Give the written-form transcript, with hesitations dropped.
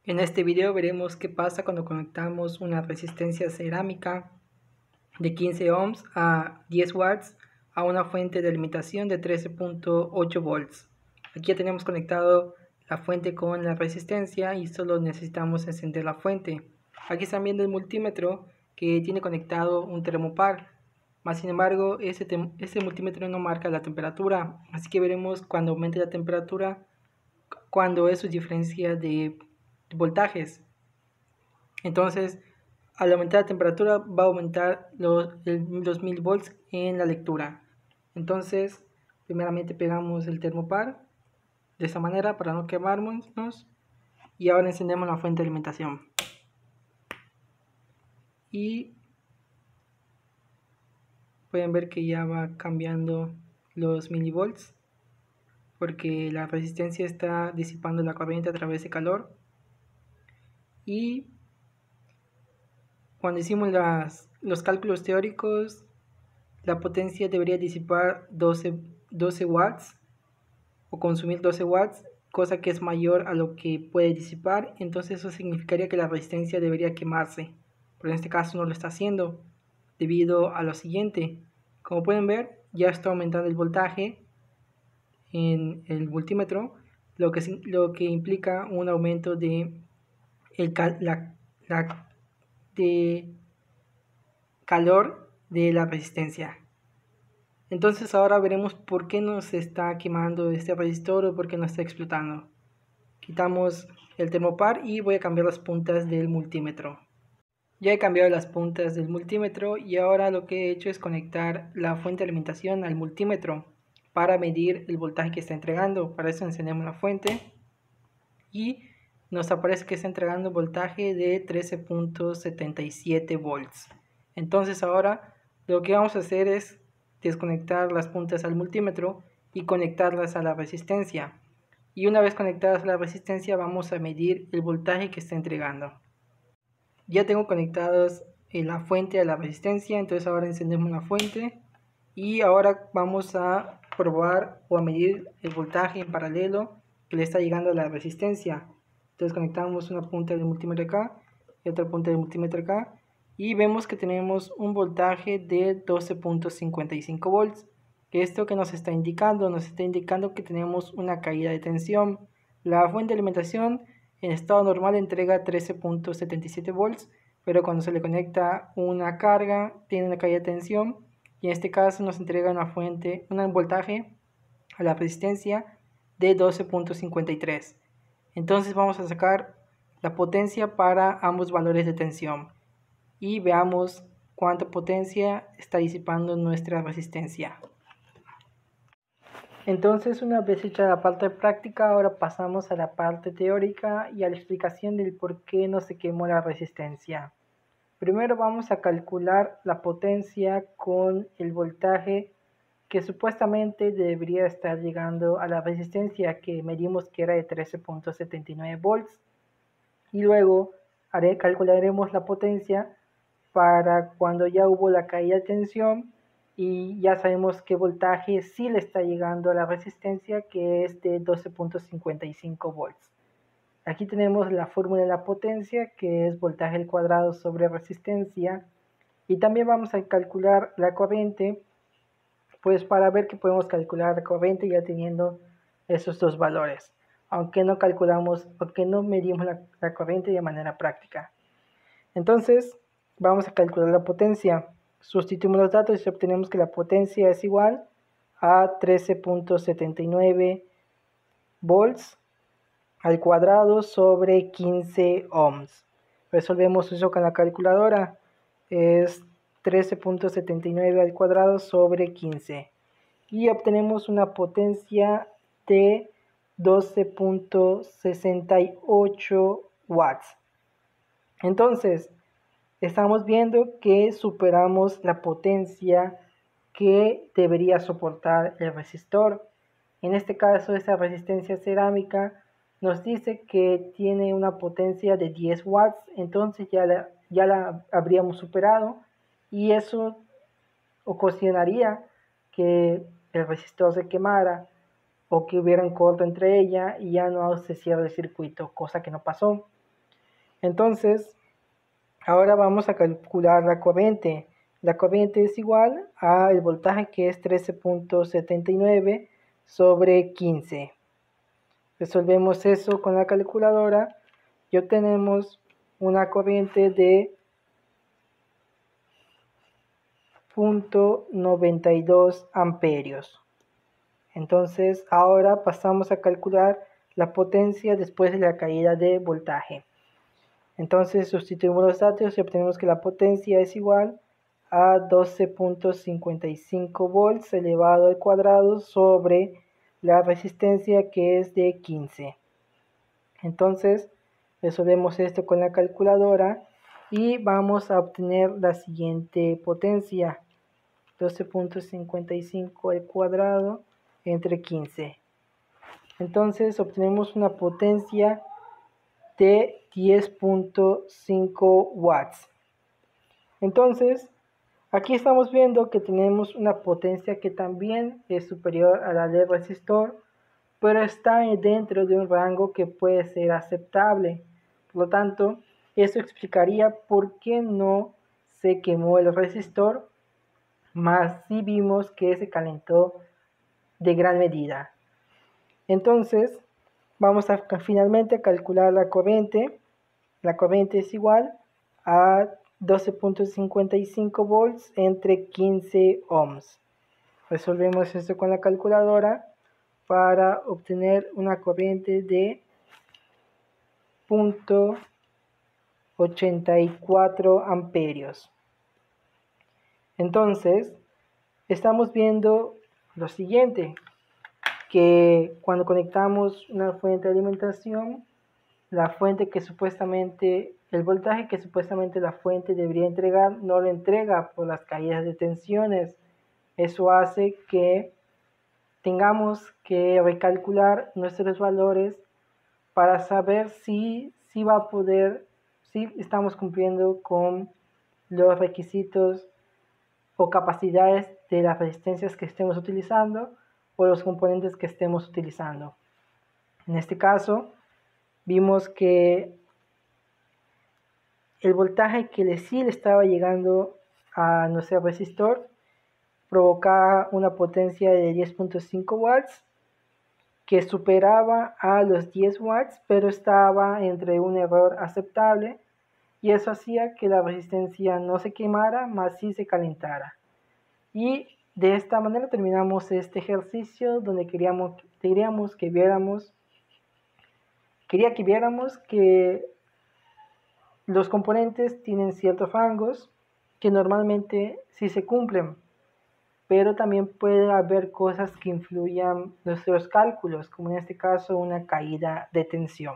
En este video veremos qué pasa cuando conectamos una resistencia cerámica de 15 ohms a 10 watts a una fuente de alimentación de 13.8 volts. Aquí ya tenemos conectado la fuente con la resistencia y solo necesitamos encender la fuente. Aquí están viendo el multímetro que tiene conectado un termopar. Sin embargo, este multímetro no marca la temperatura, así que veremos cuando aumente la temperatura cuando es su diferencia de voltajes. Entonces, al aumentar la temperatura va a aumentar los 1000 volts en la lectura. Entonces, primeramente pegamos el termopar de esta manera para no quemarnos y ahora encendemos la fuente de alimentación. Y pueden ver que ya va cambiando los milivolts porque la resistencia está disipando la corriente a través de calor. Y cuando hicimos los cálculos teóricos, la potencia debería disipar 12 watts o consumir 12 watts, cosa que es mayor a lo que puede disipar. Entonces eso significaría que la resistencia debería quemarse, pero en este caso no lo está haciendo debido a lo siguiente. Como pueden ver, ya está aumentando el voltaje en el multímetro, lo que implica un aumento de calor de la resistencia. Entonces ahora veremos por qué nos está quemando este resistor o por qué no está explotando. Quitamos el termopar y voy a cambiar las puntas del multímetro. Ya he cambiado las puntas del multímetro y ahora lo que he hecho es conectar la fuente de alimentación al multímetro para medir el voltaje que está entregando. Para eso encendemos la fuente y nos aparece que está entregando voltaje de 13.77 volts. Entonces ahora lo que vamos a hacer es desconectar las puntas al multímetro y conectarlas a la resistencia. Y una vez conectadas a la resistencia vamos a medir el voltaje que está entregando. Ya tengo conectados la fuente a la resistencia, entonces ahora encendemos la fuente y ahora vamos a probar o a medir el voltaje en paralelo que le está llegando a la resistencia. Entonces conectamos una punta del multímetro acá y otra punta del multímetro acá y vemos que tenemos un voltaje de 12.55 volts. Esto que nos está indicando que tenemos una caída de tensión. La fuente de alimentación en estado normal entrega 13.77 volts, pero cuando se le conecta una carga tiene una caída de tensión y en este caso nos entrega un voltaje a la resistencia de 12.53. Entonces vamos a sacar la potencia para ambos valores de tensión y veamos cuánta potencia está disipando nuestra resistencia. Entonces, una vez hecha la parte práctica, ahora pasamos a la parte teórica y a la explicación del por qué no se quemó la resistencia. Primero vamos a calcular la potencia con el voltaje que supuestamente debería estar llegando a la resistencia que medimos que era de 13.79 volts. Y luego calcularemos la potencia para cuando ya hubo la caída de tensión y ya sabemos qué voltaje sí le está llegando a la resistencia, que es de 12.55 volts. Aquí tenemos la fórmula de la potencia, que es voltaje al cuadrado sobre resistencia, y también vamos a calcular la corriente, pues para ver que podemos calcular la corriente ya teniendo esos dos valores, aunque no medimos la corriente de manera práctica. Entonces, vamos a calcular la potencia. Sustituimos los datos y obtenemos que la potencia es igual a 13.79 volts al cuadrado sobre 15 ohms. Resolvemos eso con la calculadora. Es 13.79 al cuadrado sobre 15. Y obtenemos una potencia de 12.68 watts. Entonces, estamos viendo que superamos la potencia que debería soportar el resistor. En este caso, esta resistencia cerámica nos dice que tiene una potencia de 10 watts, entonces ya la habríamos superado y eso ocasionaría que el resistor se quemara o que hubiera un corto entre ella y ya no se cierre el circuito, cosa que no pasó. Entonces, ahora vamos a calcular la corriente. La corriente es igual al voltaje, que es 13.79 sobre 15. Resolvemos eso con la calculadora y obtenemos una corriente de 0.92 amperios. Entonces, ahora pasamos a calcular la potencia después de la caída de voltaje. Entonces, sustituimos los datos y obtenemos que la potencia es igual a 12.55 volts elevado al cuadrado sobre la resistencia, que es de 15. Entonces, resolvemos esto con la calculadora y vamos a obtener la siguiente potencia: 12.55 al cuadrado entre 15. Entonces obtenemos una potencia de 10.5 watts. Entonces, aquí estamos viendo que tenemos una potencia que también es superior a la del resistor, pero está dentro de un rango que puede ser aceptable. Por lo tanto, eso explicaría por qué no se quemó el resistor, más sí vimos que se calentó de gran medida. Entonces, vamos a finalmente calcular la corriente. La corriente es igual a 12.55 volts entre 15 ohms. Resolvemos esto con la calculadora para obtener una corriente de 0.84 amperios. Entonces, estamos viendo lo siguiente, que cuando conectamos una fuente de alimentación, la fuente que supuestamente, el voltaje que supuestamente la fuente debería entregar, no lo entrega por las caídas de tensiones. Eso hace que tengamos que recalcular nuestros valores para saber si estamos cumpliendo con los requisitos o capacidades de las resistencias que estemos utilizando o los componentes que estemos utilizando. En este caso, vimos que el voltaje que sí le estaba llegando a nuestro resistor provocaba una potencia de 10.5 watts, que superaba a los 10 watts, pero estaba entre un error aceptable, y eso hacía que la resistencia no se quemara, más sí se calentara. Y de esta manera terminamos este ejercicio, donde quería que viéramos que los componentes tienen ciertos rangos que normalmente sí se cumplen, pero también puede haber cosas que influyan en nuestros cálculos, como en este caso una caída de tensión.